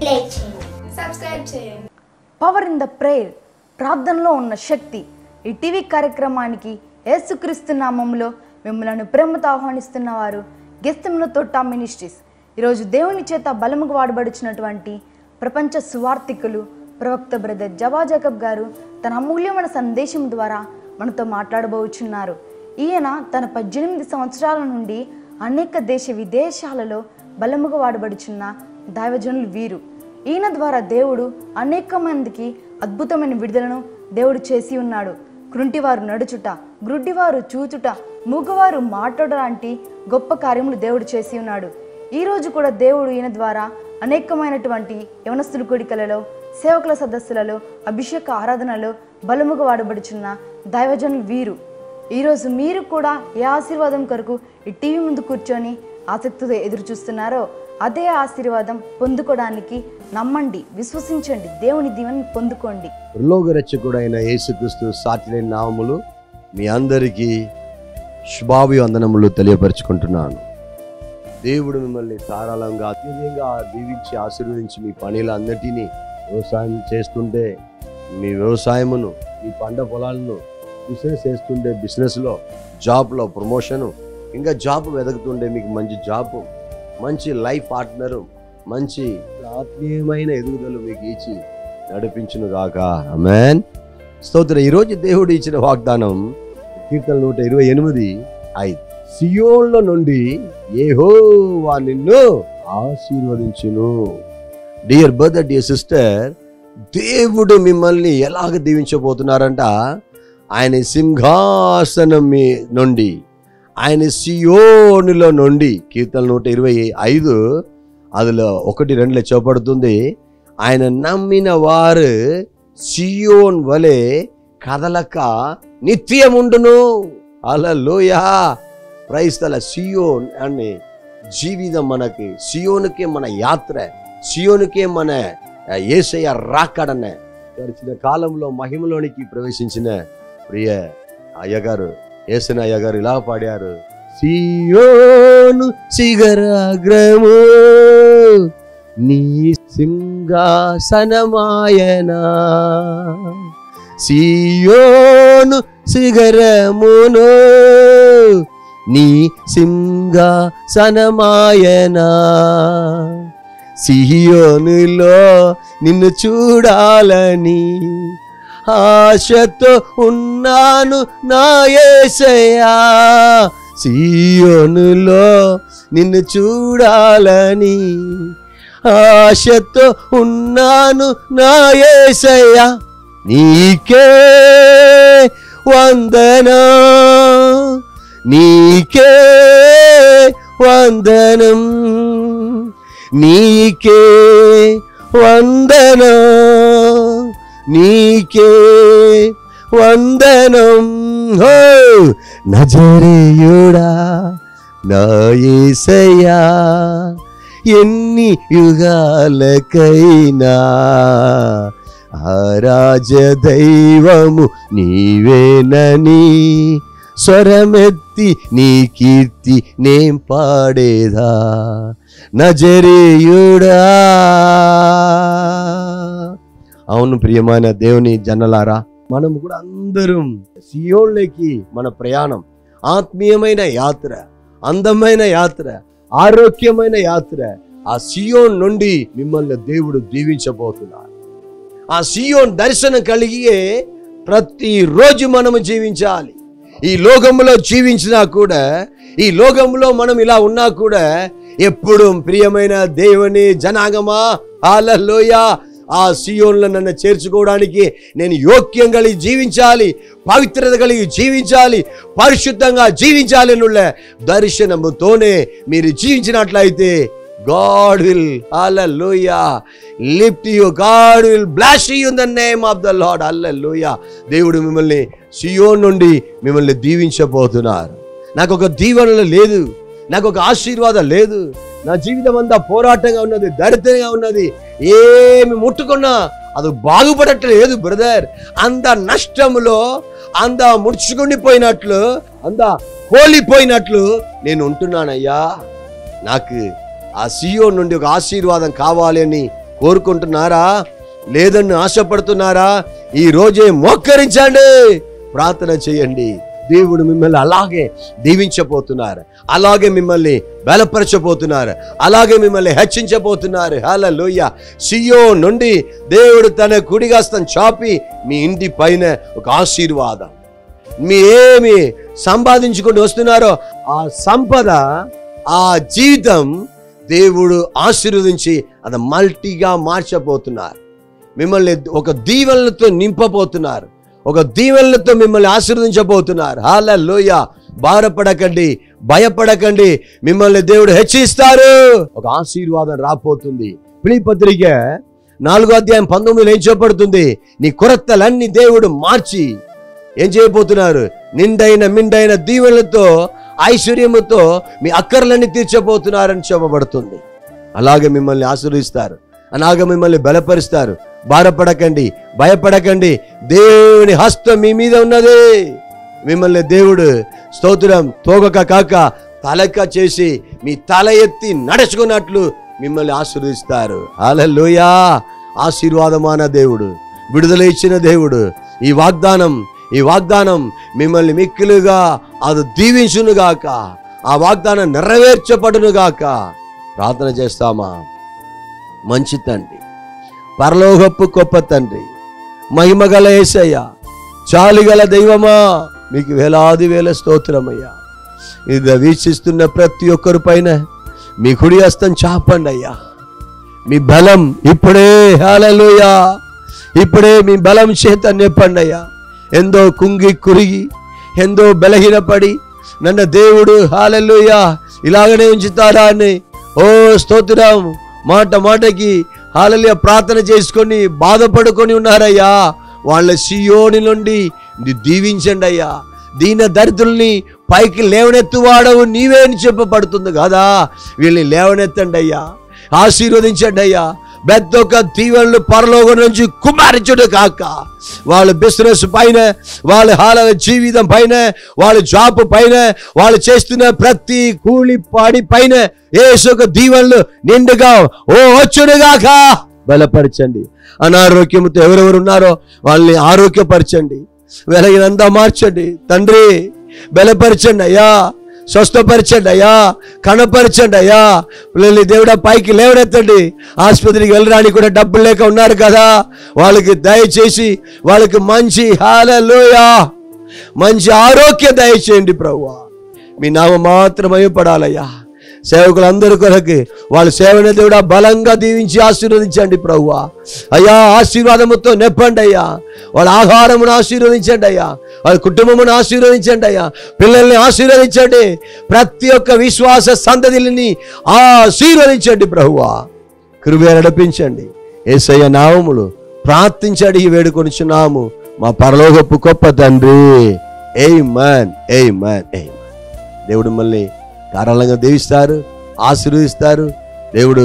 Like చేయండి, subscribe చేయండి. Power in the prayer, ప్రార్థనలో ఉన్న శక్తి. ఈ టీవీ కార్యక్రమానికి యేసుక్రీస్తు నామములో మిమ్మల్ని ప్రేమతో ఆహ్వానిస్తున్న వారు గెస్తెంలో తోట మినిస్ట్రీస్. ఈరోజు దేవుని చేత బలముగా వాడబడుచున్నటువంటి ప్రపంచ సువార్థికులు ప్రవక్త బ్రదర్ జబా జాకబ్ గారు తన అమూల్యమైన సందేశం ద్వారా మనతో మాట్లాడబోచున్నారు. ఈయన తన 18 సంవత్సరాల నుండి అనేక దేశ విదేశాలలో బలముగా వాడబడుచున్న దైవజనులు వీరు. ఈయన ద్వారా దేవుడు అనేక మందికి అద్భుతమైన విడుదలను దేవుడు చేసి ఉన్నాడు. కృంటివారు నడుచుట, గ్రుడ్డివారు చూచుట, మూగవారు మాట్లాడ లాంటి గొప్ప కార్యములు దేవుడు చేసి ఉన్నాడు. ఈరోజు కూడా దేవుడు ఈయన ద్వారా అనేకమైనటువంటి యవనస్తుల కోడికలలో, సేవకుల సదస్సులలో, అభిషేక ఆరాధనలో బలముగా వాడబడుచున్న దైవజనులు వీరు. ఈరోజు మీరు కూడా ఏ ఆశీర్వాదం కొరకు ఈ టీవీ ముందు కూర్చొని ఆసక్తితో ఎదురు చూస్తున్నారో అదే ఆశీర్వాదం పొందుకోవడానికి నమ్మండి, విశ్వసించండి, దేవుని దీవెనను పొందుకోండి. లోకరక్షకుడైన యేసుక్రీస్తు సాటిలేని నామములు మీ అందరికీ శుభాభివందనములు తెలియపరుచుకుంటున్నాను. దేవుడు మిమ్మల్ని ధారాళంగా అత్యధికంగా దీవించి ఆశీర్వదించి మీ పనులన్నిటినీ వ్యవసాయం చేస్తుంటే మీ వ్యవసాయమును, మీ పంట పొలాలను, బిజినెస్ చేస్తుంటే బిజినెస్లో, జాబ్లో ప్రమోషను, ఇంకా జాబ్ వెతుకుతుంటే మీకు మంచి జాబ్, మంచి లైఫ్ పార్ట్నరు, మంచి ఆత్మీయమైన ఎదుగుదల మీకు ఇచ్చి నడిపించును గాక. ఆమేన్. స్తోత్రం. ఈరోజు దేవుడు ఇచ్చిన వాగ్దానం కీర్తన 128:5. సియోన్లో నుండి యెహోవా నిన్ను ఆశీర్వదించును. డియర్ బ్రదర్, డియర్ సిస్టర్, దేవుడు మిమ్మల్ని ఎలాగ దీవించబోతున్నారంట? ఆయన సింహాసనం నుండి, ఆయన సియోనులో నుండి, కీర్తన 125 అందులో 1-2 చెప్పబడుతుంది. ఆయన నమ్మిన వారు సియోన్ వలె కదలక నిత్యముండును. హల్లెలూయా, ప్రైజ్ ద లార్డ్. సియోన్ అనే జీవితం మనకి, సియోనుకే మన యాత్ర, సియోనుకే మన యేసయ్య రాకడనే. గడిచిన కాలంలో మహిమలోనికి ప్రవేశించిన ప్రియ అయ్యగారు, యేసన్న అయ్యగారు ఇలా పాడారు: సియోను శిఖరాగ్రము నీ సింహాసనమాయనా, సియోను శిఖరమును నీ సింహాసనమాయనా, సియోనులో నిన్ను చూడాలని ఆశతో ఉన్నాను నా యేసయ్యా, సియోనులో నిన్ను చూడాలని ఆశతో ఉన్నాను నా యేసయ్యా, నీకే వందనం, నీకే వందనం, నీకే వందనం, నీకే వందనం. హో నజరేయుడా నా యేసయ్యా, ఎన్ని యుగాలకైనా ఆరాధ్య దైవము నీవేనని స్వరమెత్తి నీ కీర్తి నేం పాడేదా నజరేయుడా. అవును ప్రియమైన దేవుని జనలారా, మనం కూడా అందరం సియోన్లోకి మన ప్రయాణం, ఆత్మీయమైన యాత్ర, అందమైన యాత్ర, ఆరోగ్యమైన యాత్ర. ఆ సియోన్ నుండి మిమ్మల్ని దేవుడు దీవించబోతున్నారు. ఆ సియోన్ దర్శనం కలిగే ప్రతిరోజు మనము జీవించాలి. ఈ లోకములో జీవించినా కూడా, ఈ లోకంలో మనం ఇలా ఉన్నా కూడా, ఎప్పుడు ప్రియమైన దేవుని జనాంగమా, హల్లెలూయా, ఆ సియోన్లో నన్ను చేర్చుకోవడానికి నేను యోగ్యం కలిగి జీవించాలి, పవిత్రత కలిగి జీవించాలి, పరిశుద్ధంగా జీవించాలి. దర్శనముతోనే మీరు జీవించినట్లయితే God will, hallelujah, lift you. God will bless you in the name of the Lord. Hallelujah. దేవుడు మిమ్మల్ని సియోన్ నుండి మిమ్మల్ని దీవించబోతున్నారు. నాకు ఒక దీవెన లేదు, నాకు ఒక ఆశీర్వాదం లేదు, నా జీవితం అంతా పోరాటంగా ఉన్నది, దరిద్రంగా ఉన్నది, ఏమి ముట్టుకున్నా అది బాగుపడట్లేదు బ్రదర్. అంత నష్టములో, అంత ముడుచుకుండిపోయినట్లు, అంత కోల్పోయినట్లు నేను ఉంటున్నానయ్యా. నాకు ఆ సియోన్ నుండి ఒక ఆశీర్వాదం కావాలి అని కోరుకుంటున్నారా? లేదని ఆశపడుతున్నారా? ఈ రోజే మోకరించండి, ప్రార్థన చేయండి. దేవుడు మిమ్మల్ని అలాగే దీవించబోతున్నారు, అలాగే మిమ్మల్ని బలపరచబోతున్నారు, అలాగే మిమ్మల్ని హెచ్చించబోతున్నారు. హల్లెలూయా. సియోను నుండి దేవుడు తన కుడిహస్తం చాపి మీ ఇంటి పైన ఒక ఆశీర్వాదం, మీ ఏమి సంపాదించుకుంటూ వస్తున్నారో ఆ సంపద, ఆ జీవితం దేవుడు ఆశీర్వదించి అది మల్టీగా మార్చబోతున్నారు. మిమ్మల్ని ఒక దీవెనలతో నింపబోతున్నారు, ఒక దీవెనలతో మిమ్మల్ని ఆశీర్వదించబోతున్నారు. హల్లెలూయా. భారపడకండి, భయపడకండి, మిమ్మల్ని దేవుడు హెచ్చిస్తారు. ఒక ఆశీర్వాదం రాబోతుంది. ఫిలిప్పీ పత్రిక 4:19 ఏం చెప్పబడుతుంది? నీ కొరతలన్నీ దేవుడు మార్చి ఏం చేయబోతున్నారు? నిండైన దీవెనలతో, ఐశ్వర్యముతో మీ అక్కర్లన్నీ తీర్చబోతున్నారని చెప్పబడుతుంది. అలాగే మిమ్మల్ని ఆశీర్వదిస్తారు, అలాగే మిమ్మల్ని బలపరుస్తారు. భారపడకండి, భయపడకండి, దేవుని హస్తం మీ మీద ఉన్నది. మిమ్మల్ని దేవుడు స్తోత్రం తోగక కాక తలక చేసి మీ తల ఎత్తి నడుచుకున్నట్లు మిమ్మల్ని ఆశీర్వదిస్తారు. హల్లెలూయా. ఆశీర్వాదமான దేవుడు, విడుదల ఇచ్చిన దేవుడు. ఈ వాగ్దానం మిమ్మల్ని మిక్కిలుగా అది దీవించునుగాక, ఆ వాగ్దానం నెరవేర్చబడునుగాక. ప్రార్థన చేస్తామా? మంచి తండ్రి, పరలోకపు గొప్ప తండ్రి, మహిమగల యేసయ్య, చాలిగల దైవమా, మీకు వేలాది వేల స్తోత్రమయ్యా. ఇది వీక్షిస్తున్న ప్రతి ఒక్కరి పైన మీ కుడి హస్తం చాపండి అయ్యా. మీ బలం ఇప్పుడే, హల్లెలూయా, ఇప్పుడే మీ బలం చేత నింపండి అయ్యా. ఎందో కుంగి కురిగి, ఎందో బలహీనపడి నన్ను దేవుడు హల్లెలూయా ఇలాగనే ఉంచుతారా అని ఓ స్తోత్రం మాటకి హల్లెలూయా ప్రార్థన చేసుకొని బాధపడుకొని ఉన్నారయ్యా. వాళ్ళ సియోని నుండి దీవించండి అయ్యా. దీన దరిద్రుల్ని పైకి లేవనెత్తువాడవు నీవే అని చెప్పబడుతుంది కదా. వీళ్ళని లేవనెత్తండి అయ్యా, ఆశీర్వదించండి అయ్యా. పెద్ద ఒక దీవెనలు పరలోకం నుంచి కుమారించుడు కాక, వాళ్ళ బిజినెస్ పైన, వాళ్ళ హాల జీవితం పైన, వాళ్ళ జాబ్ పైన, వాళ్ళు చేస్తున్న ప్రతి కూలి పాడి పైన యేసు దీవెనలు నిండుగా ఓ వచ్చుడుగాక. బలపరచండి. అనారోగ్యంతో ఎవరెవరు ఉన్నారో వాళ్ళని ఆరోగ్యపరచండి, వెలగినంతా మార్చండి తండ్రి. బలపరచండి అయ్యా, స్వస్థపరచండి అయ్యా, కనపరచండి అయ్యా. పిల్లల్ని దేవుడా పైకి లేవనెత్తండి. ఆసుపత్రికి వెళ్ళడానికి కూడా డబ్బులు లేక ఉన్నారు కదా, వాళ్ళకి దయచేసి వాళ్ళకి మంచి హల్లెలూయా మంచి ఆరోగ్య దయచేయండి ప్రభువా. మీ నామం మాత్రమే పడాలయ్యా. సేవకులందరి కొరకు వాళ్ళ సేవని దేవుడా బలంగా దీవించి ఆశీర్వదించండి ప్రభువా. అయ్యా ఆశీర్వాదముతో నింపండి అయ్యా. వాళ్ళ ఆహారమును ఆశీర్వదించండి అయ్యా, వాళ్ళ కుటుంబమును ఆశీర్వదించండి అయ్యా, పిల్లల్ని ఆశీర్వదించండి, ప్రతి ఒక్క విశ్వాస సంతతిని ఆశీర్వదించండి ప్రభువా. కృప నడిపించండి. యేసయ్య నామములో ప్రార్థించడి వేడుకొనిచున్నాము మా పరలోకపు గొప్ప తండ్రి. ఆమేన్, ఆమేన్, ఆమేన్. దేవుడు మళ్ళీ ధారాళంగా దీవిస్తారు, ఆశీర్వదిస్తారు. దేవుడు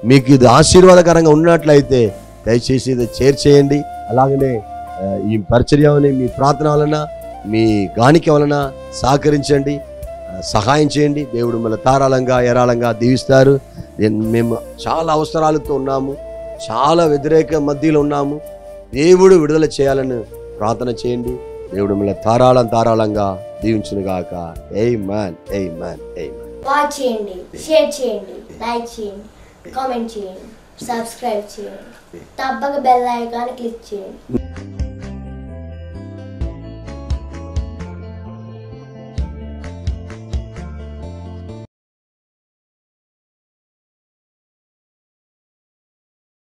మీకు ఇది ఆశీర్వాదకరంగా ఉన్నట్లయితే దయచేసి ఇది షేర్ చేయండి. అలాగనే ఈ పరిచర్యని మీ ప్రార్థన వలన, మీ గానిక వలన సహకరించండి, సహాయం చేయండి. దేవుడు మళ్ళీ ధారాళంగా ఏరాళంగా దీవిస్తారు. మేము చాలా అవసరాలతో ఉన్నాము, చాలా వ్యతిరేక మధ్యలో ఉన్నాము. దేవుడు విడుదల చేయాలని ప్రార్థన చేయండి. దేవుడు మళ్ళీ ధారాళంగా దీవించునుగాక. ఆమేన్, ఆమేన్, ఆమేన్. వాచ్ చేయండి, షేర్ చేయండి, లైక్ చేయండి, కామెంట్ చేయండి, సబ్స్క్రైబ్ చేయండి, తప్పక బెల్ ఐకాన్ క్లిక్ చేయండి.